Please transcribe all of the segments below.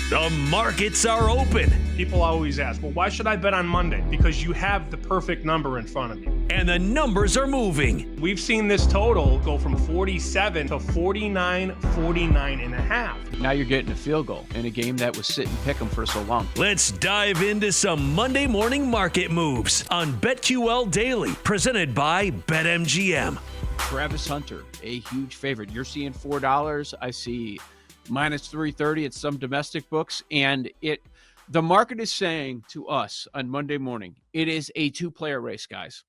The markets are open. People always ask, well, why should I bet on Monday? Because you have the perfect number in front of you. And the numbers are moving. We've seen this total go from 47 to 49, 49 and a half. Now you're getting a field goal in a game that was sit and pick 'em for so long. Let's dive into some Monday morning market moves on BetQL Daily, presented by BetMGM. Travis Hunter, a huge favorite. You're seeing $4. I see minus 330 at some domestic books. And the market is saying to us on Monday morning, it is a two-player race, guys.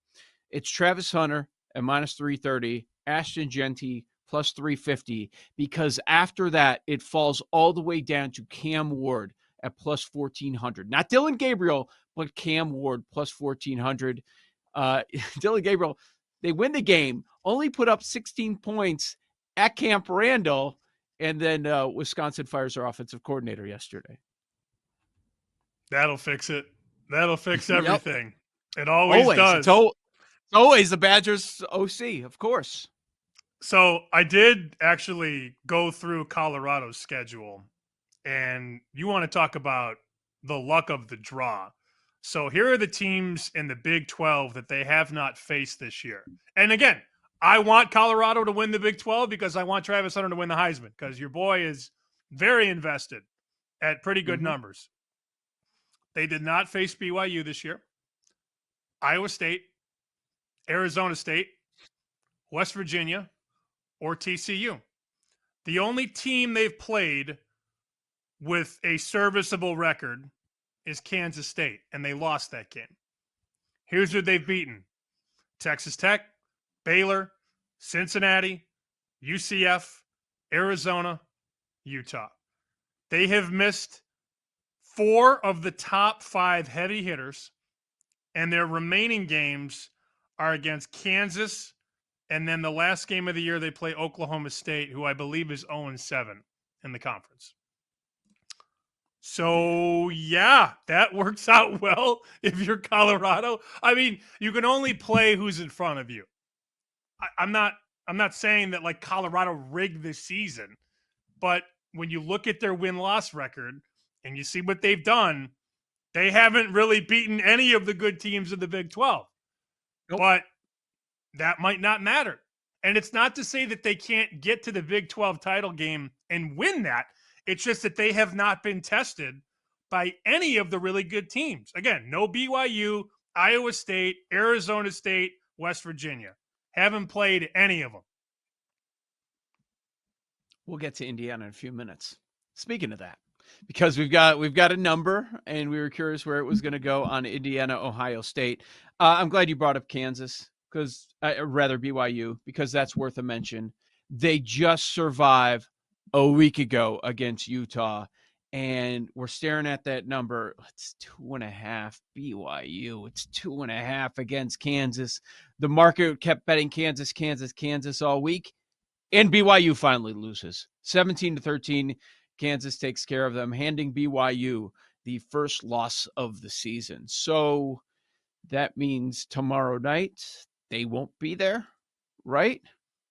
It's Travis Hunter at minus 330, Ashton Genty plus 350, because after that, it falls all the way down to Cam Ward at plus 1,400. Not Dylan Gabriel, but Cam Ward plus 1,400. Dylan Gabriel, they win the game, only put up 16 points at Camp Randall, and then Wisconsin fires their offensive coordinator yesterday. That'll fix it. That'll fix everything. Yep. It always does. It's always the Badgers OC, of course. So I did actually go through Colorado's schedule, and you want to talk about the luck of the draw. So here are the teams in the Big 12 that they have not faced this year. And again, I want Colorado to win the Big 12 because I want Travis Hunter to win the Heisman, because your boy is very invested at pretty good numbers. They did not face BYU this year, Iowa State, Arizona State, West Virginia, or TCU. The only team they've played with a serviceable record is Kansas State, and they lost that game. Here's who they've beaten: Texas Tech, Baylor, Cincinnati, UCF, Arizona, Utah. They have missed 4 of the top 5 heavy hitters, and their remaining games are against Kansas, and then the last game of the year they play Oklahoma State, who I believe is 0-7 in the conference. So, yeah, that works out well if you're Colorado. I mean, you can only play who's in front of you. I'm not saying that like Colorado rigged this season, but when you look at their win-loss record and you see what they've done, they haven't really beaten any of the good teams in the Big 12. Nope. But that might not matter. And it's not to say that they can't get to the Big 12 title game and win that. It's just that they have not been tested by any of the really good teams. Again, no BYU, Iowa State, Arizona State, West Virginia. Haven't played any of them. We'll get to Indiana in a few minutes. Speaking of that, because we've got a number, and we were curious where it was going to go on Indiana, Ohio State. I'm glad you brought up Kansas, because rather BYU, because that's worth a mention. They just survived a week ago against Utah, and we're staring at that number. It's 2.5 BYU. It's 2.5 against Kansas. The market kept betting Kansas all week, and BYU finally loses 17-13. Kansas takes care of them, handing BYU the first loss of the season. So that means tomorrow night they won't be there, right?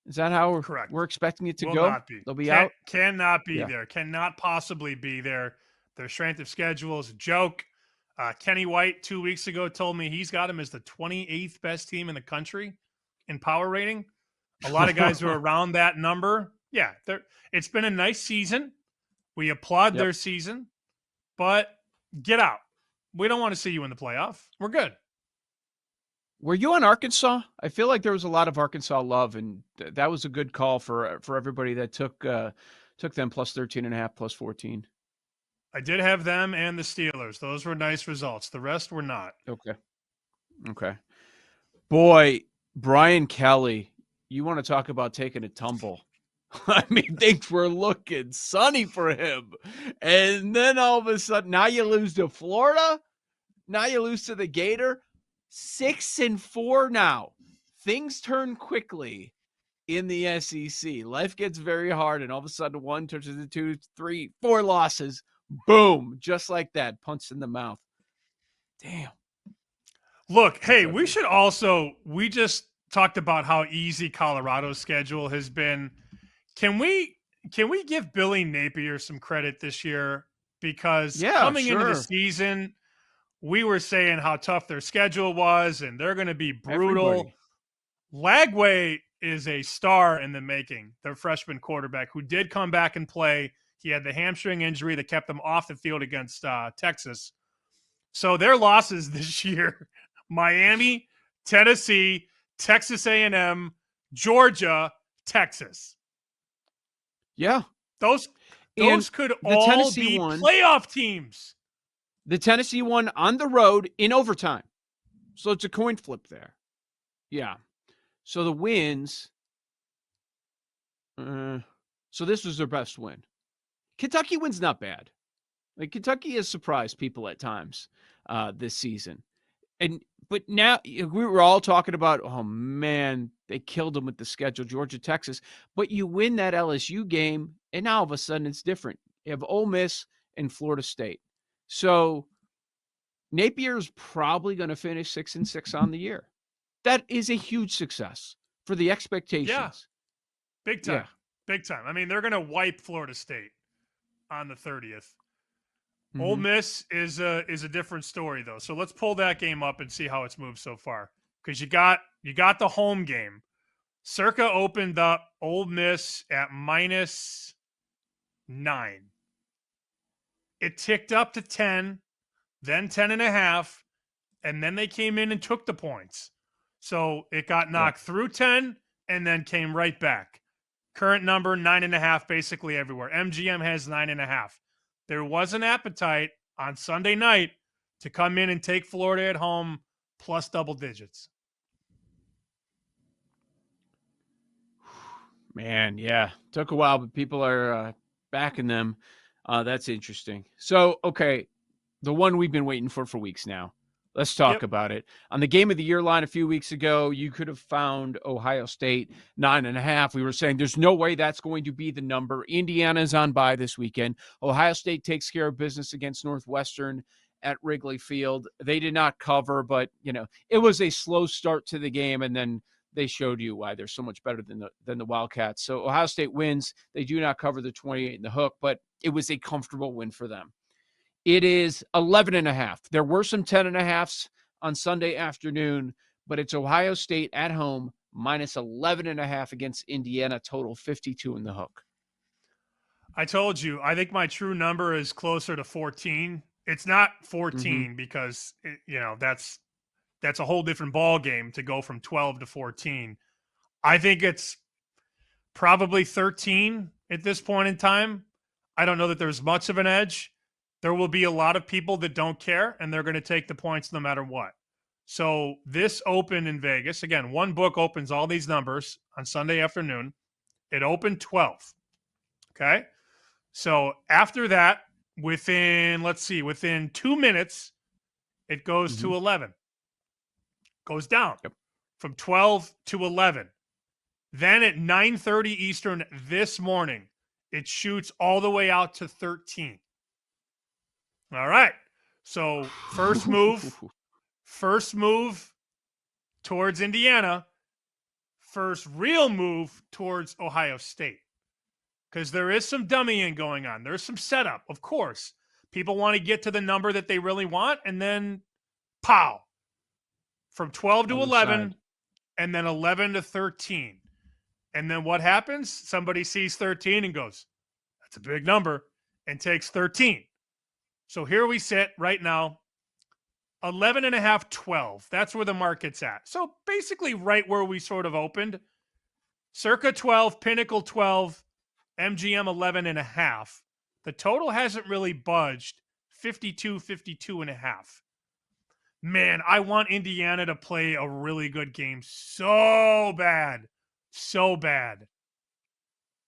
Is that how we're expecting it to go? Not be. They'll be out? Cannot be there. Cannot possibly be there. Their strength of schedule is a joke. Kenny White 2 weeks ago told me he's got him as the 28th best team in the country in power rating. A lot of guys are around that number. Yeah, it's been a nice season. We applaud their season, but get out. We don't want to see you in the playoff. We're good. Were you on Arkansas? I feel like there was a lot of Arkansas love, and that was a good call for everybody that took them plus 13.5, plus 14. I did have them and the Steelers. Those were nice results. The rest were not. Okay. Boy, Brian Kelly, you want to talk about taking a tumble. I mean, things were looking sunny for him. And then all of a sudden, now you lose to Florida. Now you lose to the Gator. 6-4 now. Things turn quickly in the SEC. Life gets very hard, and all of a sudden 1 turns into 2, 3, 4 losses. Boom. Just like that. Punch in the mouth. Damn. Look, hey, we just talked about how easy Colorado's schedule has been. Can we give Billy Napier some credit this year? because Yeah, coming into the sure. season, we were saying how tough their schedule was and they're going to be brutal. Everybody. Lagway is a star in the making, their freshman quarterback who did come back and play. He had the hamstring injury that kept him off the field against Texas. So their losses this year, Miami, Tennessee, Texas A&M, Georgia, Texas. Yeah. Those And could the all Tennessee be one, playoff teams. the Tennessee one on the road in overtime. So it's a coin flip there. Yeah. So the wins. So this was their best win. Kentucky win's not bad. Like Kentucky has surprised people at times this season. But now we were all talking about, oh man, they killed them with the schedule, Georgia, Texas. But you win that LSU game, and now all of a sudden it's different. You have Ole Miss and Florida State. So Napier's probably going to finish 6-6 on the year. That is a huge success for the expectations. Yeah, big time. Yeah. Big time. I mean, they're going to wipe Florida State on the 30th. Ole Mhm. Miss is a different story though. So let's pull that game up and see how it's moved so far. Because you got the home game. Circa opened up Ole Miss at -9. It ticked up to 10, then 10.5, and then they came in and took the points. So it got knocked through 10 and then came right back. Current number 9.5 basically everywhere. MGM has 9.5. There was an appetite on Sunday night to come in and take Florida at home plus double digits. Man, yeah. Took a while, but people are backing them. That's interesting. So, okay, the one we've been waiting for weeks now. Let's talk about it. On the Game of the Year line a few weeks ago, you could have found Ohio State 9.5. We were saying there's no way that's going to be the number. Indiana's on bye this weekend. Ohio State takes care of business against Northwestern at Wrigley Field. They did not cover, but, it was a slow start to the game, and then they showed you why they're so much better than the Wildcats. So Ohio State wins. They do not cover the 28 in the hook, but it was a comfortable win for them. It is 11.5. There were some 10.5s on Sunday afternoon, but it's Ohio State at home minus 11.5 against Indiana, total 52 in the hook. I told you, I think my true number is closer to 14. It's not 14 because, that's a whole different ball game to go from 12 to 14. I think it's probably 13 at this point in time. I don't know that there's much of an edge. There will be a lot of people that don't care, and they're going to take the points no matter what. So this open in Vegas, again, one book opens all these numbers on Sunday afternoon. It opened 12. Okay? So after that, within 2 minutes, it goes to 11. Goes down from 12 to 11. Then at 9:30 Eastern this morning, it shoots all the way out to 13. All right. So first move towards Indiana, first real move towards Ohio State. Because there is some dummying going on. There's some setup, of course. People want to get to the number that they really want, and then pow. From 12 to 11, and then 11 to 13. And then what happens? Somebody sees 13 and goes, that's a big number, and takes 13. So here we sit right now, 11.5, 12. That's where the market's at. So basically right where we sort of opened. Circa 12, Pinnacle 12, MGM 11.5. The total hasn't really budged, 52, 52.5. Man, I want Indiana to play a really good game so bad. So bad.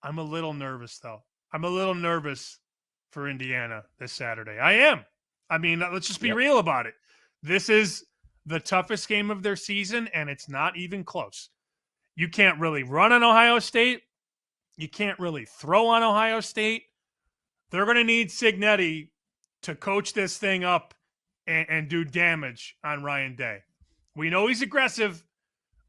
I'm a little nervous, though. I'm a little nervous for Indiana this Saturday. I am. I mean, let's just be real about it. This is the toughest game of their season, and it's not even close. You can't really run on Ohio State. You can't really throw on Ohio State. They're going to need Cignetti to coach this thing up and do damage on Ryan Day. We know he's aggressive.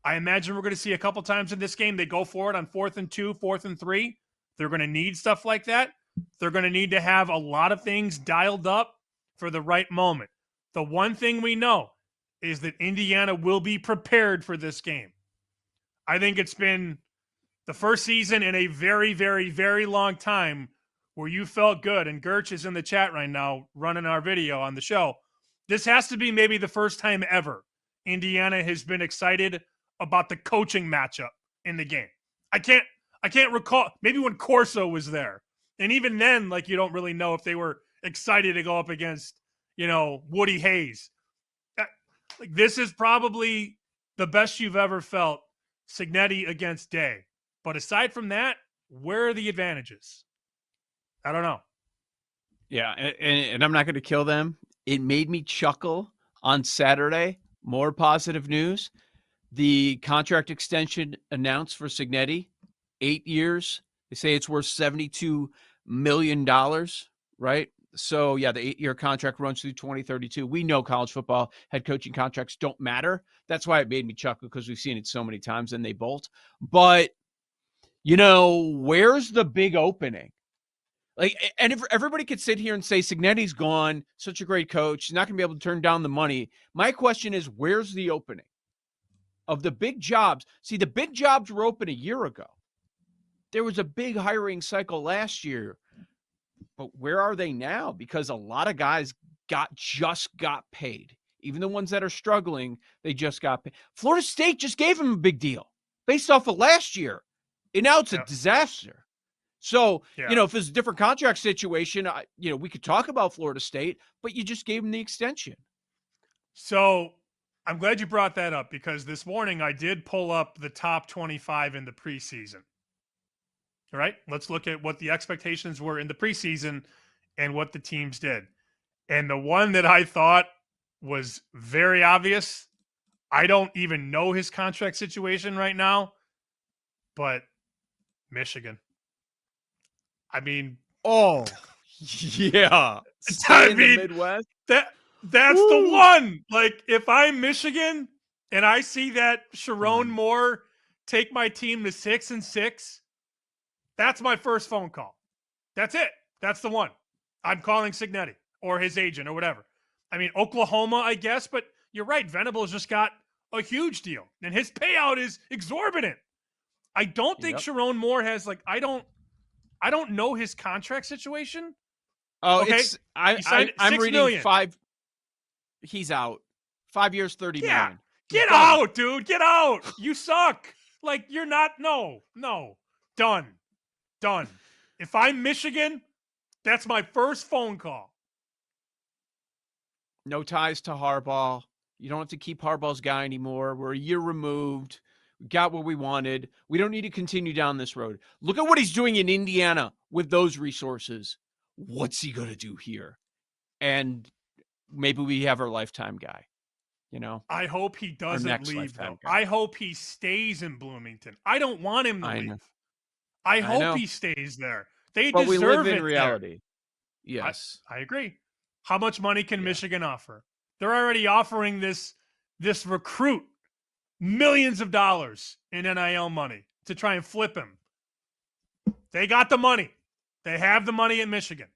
I imagine we're going to see a couple times in this game they go for it on 4th and 2, 4th and 3. They're going to need stuff like that. They're going to need to have a lot of things dialed up for the right moment. The one thing we know is that Indiana will be prepared for this game. I think it's been the first season in a very, very, very long time where you felt good, and Gertch is in the chat right now running our video on the show. This has to be maybe the first time ever Indiana has been excited about the coaching matchup in the game. I can't recall, maybe when Corso was there. And even then, like, you don't really know if they were excited to go up against, Woody Hayes. Like, this is probably the best you've ever felt, Cignetti against Day. But aside from that, where are the advantages? I don't know. Yeah, and I'm not going to kill them. It made me chuckle on Saturday. More positive news. The contract extension announced for Cignetti, 8 years. They say it's worth $72 million, right? So, yeah, the 8-year contract runs through 2032. We know college football head coaching contracts don't matter. That's why it made me chuckle, because we've seen it so many times and they bolt. But, where's the big opening? Like, and if everybody could sit here and say Cignetti's gone, such a great coach, he's not going to be able to turn down the money. My question is, where's the opening of the big jobs? See, the big jobs were open a year ago. There was a big hiring cycle last year, but where are they now? Because a lot of guys just got paid. Even the ones that are struggling, they just got paid. Florida State just gave them a big deal based off of last year, and now it's a disaster. So, if it's a different contract situation, we could talk about Florida State, but you just gave them the extension. So I'm glad you brought that up, because this morning I did pull up the top 25 in the preseason. All right, let's look at what the expectations were in the preseason and what the teams did. And the one that I thought was very obvious, I don't even know his contract situation right now, but Michigan. I mean, yeah. Stay in the Midwest. That's the one. Like, if I'm Michigan and I see that Sharon Moore take my team to 6-6, that's my first phone call. That's it. That's the one. I'm calling Cignetti or his agent or whatever. I mean, Oklahoma, I guess, but you're right. Venables just got a huge deal, and his payout is exorbitant. I don't think Sharon Moore has, I don't know his contract situation. Oh, okay. I'm reading million. 5. He's out. 5 years, $30 million. Get out, dude. Get out. You suck. You're not. No. Done. If I'm Michigan, that's my first phone call. No ties to Harbaugh. You don't have to keep Harbaugh's guy anymore. We're a year removed. We got what we wanted. We don't need to continue down this road. Look at what he's doing in Indiana with those resources. What's he going to do here? And maybe we have our lifetime guy, I hope he doesn't leave, though. Guy. I hope he stays in Bloomington. I don't want him to leave. I hope he stays there. They deserve it. But we live in reality. There. Yes. I agree. How much money can Michigan offer? They're already offering this recruit millions of dollars in NIL money to try and flip him. They got the money. They have the money in Michigan.